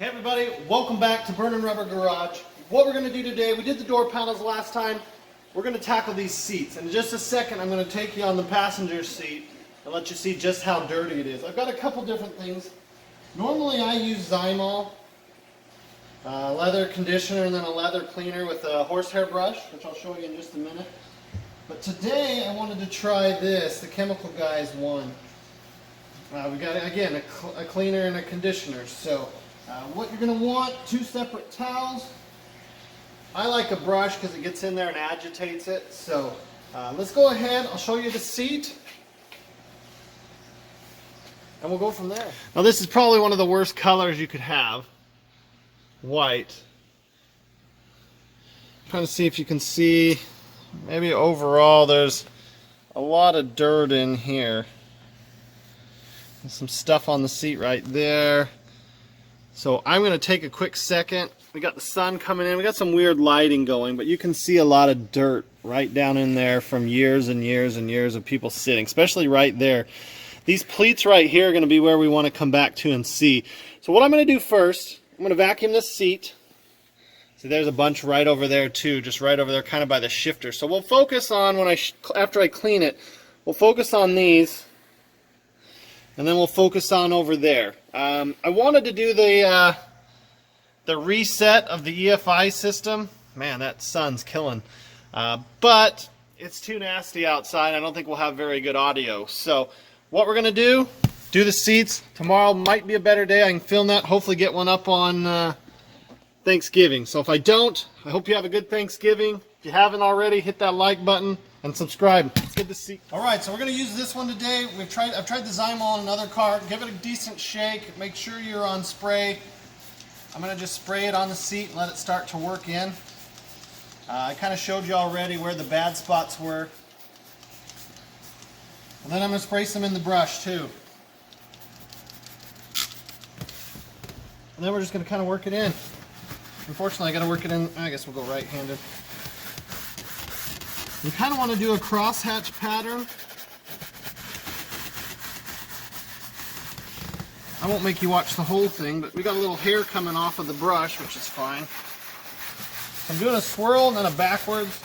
Hey everybody, welcome back to Burnin' Rubber Garage. What we're going to do today, we did the door panels last time, we're going to tackle these seats. In just a second I'm going to take you on the passenger seat and let you see just how dirty it is. I've got a couple different things. Normally I use Zymol, leather conditioner and then a leather cleaner with a horsehair brush, which I'll show you in just a minute. But today I wanted to try this, the Chemical Guys one. We got, again, a cleaner and a conditioner. So what you're going to want, 2 separate towels. I like a brush because it gets in there and agitates it. So let's go ahead, I'll show you the seat. And we'll go from there. Now this is probably one of the worst colors you could have. White. I'm trying to see if you can see, maybe overall there's a lot of dirt in here. There's some stuff on the seat right there. So I'm going to take a quick second. We got the sun coming in. We got some weird lighting going, but you can see a lot of dirt right down in there from years and years and years of people sitting, especially right there. These pleats right here are going to be where we want to come back to and see. So what I'm going to do first, I'm going to vacuum this seat. See, there's a bunch right over there too, just right over there, kind of by the shifter. So we'll focus on, after I clean it, we'll focus on these. And then we'll focus on over there. I wanted to do the reset of the EFI system. Man, that sun's killing. But it's too nasty outside. I don't think we'll have very good audio. So what we're going to do the seats. Tomorrow might be a better day. I can film that, hopefully get one up on Thanksgiving. So if I don't, I hope you have a good Thanksgiving. If you haven't already, hit that like button and subscribe. Let's get the seat. Alright, so we're going to use this one today. I've tried the Zymol in another car. Give it a decent shake. Make sure you're on spray. I'm going to just spray it on the seat and let it start to work in. I kind of showed you already where the bad spots were. And then I'm going to spray some in the brush too. And then we're just going to kind of work it in. Unfortunately, I got to work it in. I guess we'll go right-handed. You kind of want to do a crosshatch pattern. I won't make you watch the whole thing, but we got a little hair coming off of the brush, which is fine. I'm doing a swirl and then a backwards.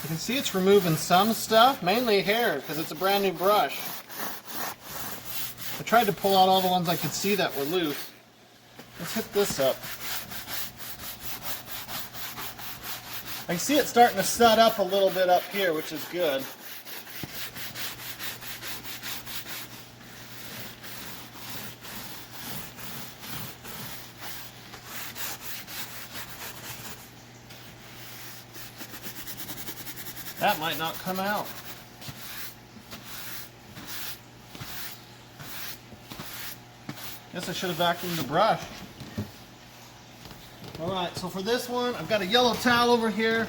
You can see it's removing some stuff, mainly hair, because it's a brand new brush. I tried to pull out all the ones I could see that were loose. Let's hit this up. I can see it starting to set up a little bit up here, which is good. That might not come out. Guess I should have vacuumed the brush. Alright, so for this one, I've got a yellow towel over here.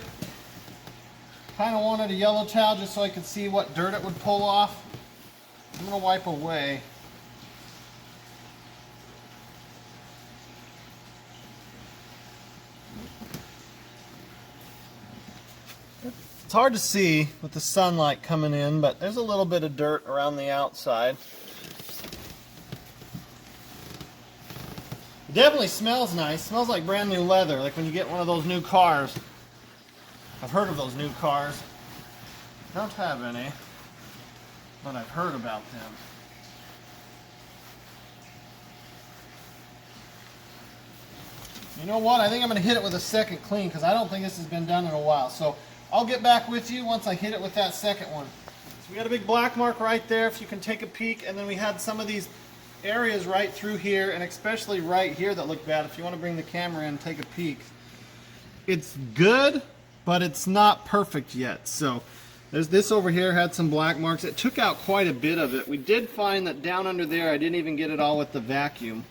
Kind of wanted a yellow towel just so I could see what dirt it would pull off. I'm going to wipe away. It's hard to see with the sunlight coming in, but there's a little bit of dirt around the outside. It definitely smells nice. It smells like brand new leather, like when you get one of those new cars. I've heard of those new cars. I don't have any, but I've heard about them. You know what? I think I'm going to hit it with a second clean because I don't think this has been done in a while. So I'll get back with you once I hit it with that second one. So we got a big black mark right there if you can take a peek, and then we had some of these areas right through here, and especially right here that look bad. If you want to bring the camera in and take a peek, it's good, but it's not perfect yet. So there's this over here had some black marks. It took out quite a bit of it. We did find that down under there I didn't even get it all with the vacuum.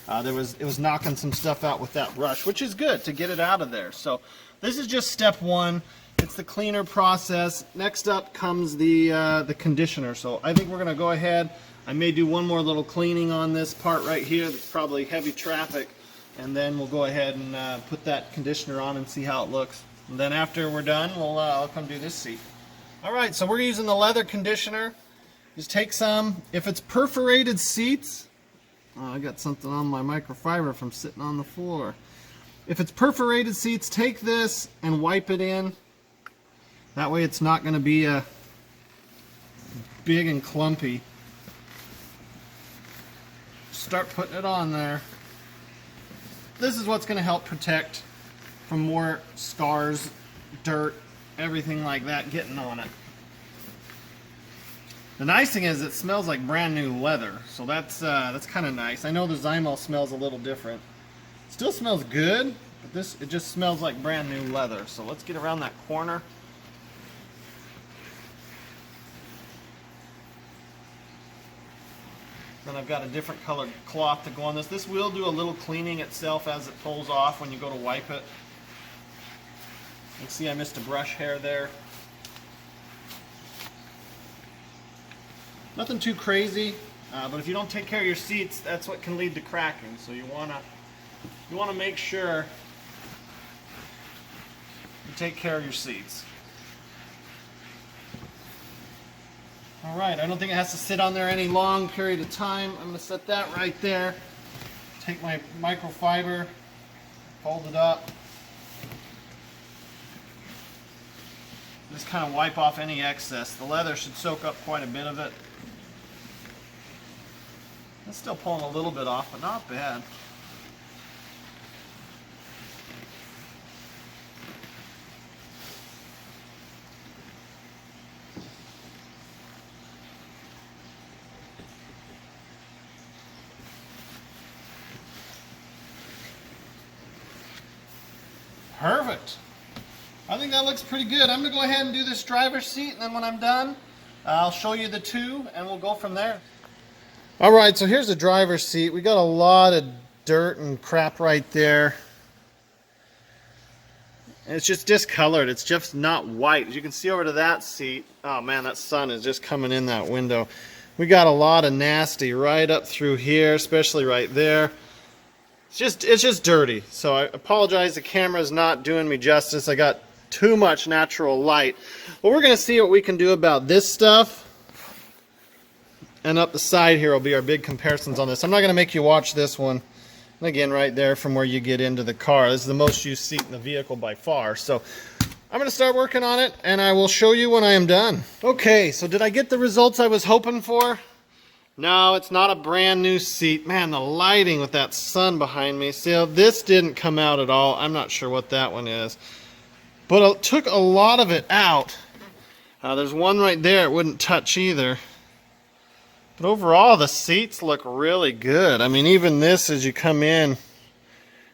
It was knocking some stuff out with that brush, which is good to get it out of there. So this is just step one. It's the cleaner process. Next up comes the conditioner. So I think we're going to go ahead. I may do one more little cleaning on this part right here that's probably heavy traffic, and then we'll go ahead and put that conditioner on and see how it looks. And then after we're done, I'll come do this seat. Alright, so we're using the leather conditioner. Just take some. If it's perforated seats, Oh, I got something on my microfiber from sitting on the floor. If it's perforated seats, take this and wipe it in. That way it's not going to be big and clumpy. Start putting it on there. This is what's going to help protect from more scars, dirt, everything like that getting on it. The nice thing is it smells like brand new leather, so that's kind of nice. I know the Zymol smells a little different. Still smells good, but it just smells like brand new leather. So let's get around that corner. Then I've got a different colored cloth to go on this. This will do a little cleaning itself as it pulls off when you go to wipe it. You can see I missed a brush hair there. Nothing too crazy, but if you don't take care of your seats, that's what can lead to cracking. So you wanna make sure you take care of your seats. All right, I don't think it has to sit on there any long period of time. I'm gonna set that right there. Take my microfiber, fold it up. Just kind of wipe off any excess. The leather should soak up quite a bit of it. It's still pulling a little bit off, but not bad. Perfect. I think that looks pretty good. I'm going to go ahead and do this driver's seat, and then when I'm done, I'll show you the two, and we'll go from there. All right, so here's the driver's seat. We got a lot of dirt and crap right there. And it's just discolored. It's just not white. As you can see over to that seat, oh man, that sun is just coming in that window. We got a lot of nasty right up through here, especially right there. It's just dirty. So I apologize, the camera's not doing me justice. I got too much natural light. But we're gonna see what we can do about this stuff. And up the side here will be our big comparisons on this. I'm not gonna make you watch this one. And again, right there from where you get into the car. This is the most used seat in the vehicle by far. So I'm gonna start working on it and I will show you when I am done. Okay, so did I get the results I was hoping for? No, it's not a brand new seat. Man, the lighting with that sun behind me. See, this didn't come out at all. I'm not sure what that one is. But it took a lot of it out. There's one right there it wouldn't touch either. But overall, the seats look really good. I mean, even this as you come in,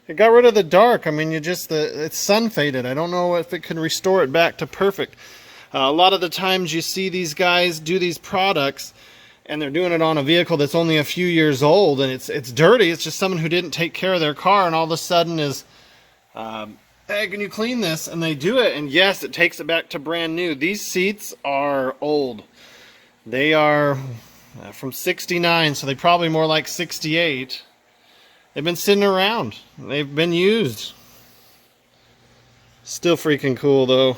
it got rid of the dark. I mean, it's sun faded. I don't know if it can restore it back to perfect. A lot of the times you see these guys do these products and they're doing it on a vehicle that's only a few years old and it's dirty. It's just someone who didn't take care of their car and all of a sudden is, hey, can you clean this? And they do it, and yes, it takes it back to brand new. These seats are old. They are from 69, so they're probably more like 68. They've been sitting around. They've been used. Still freaking cool though.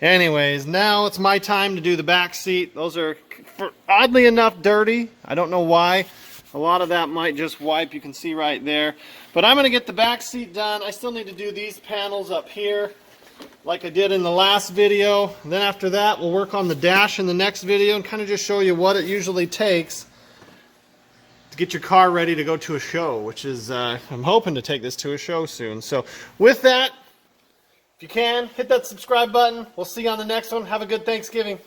Anyways, now it's my time to do the back seat. Those are oddly enough dirty. I don't know why. A lot of that might just wipe. You can see right there. But I'm going to get the back seat done. I still need to do these panels up here like I did in the last video. And then after that, we'll work on the dash in the next video and kind of just show you what it usually takes to get your car ready to go to a show, which is, I'm hoping to take this to a show soon. So with that, if you can, hit that subscribe button. We'll see you on the next one. Have a good Thanksgiving.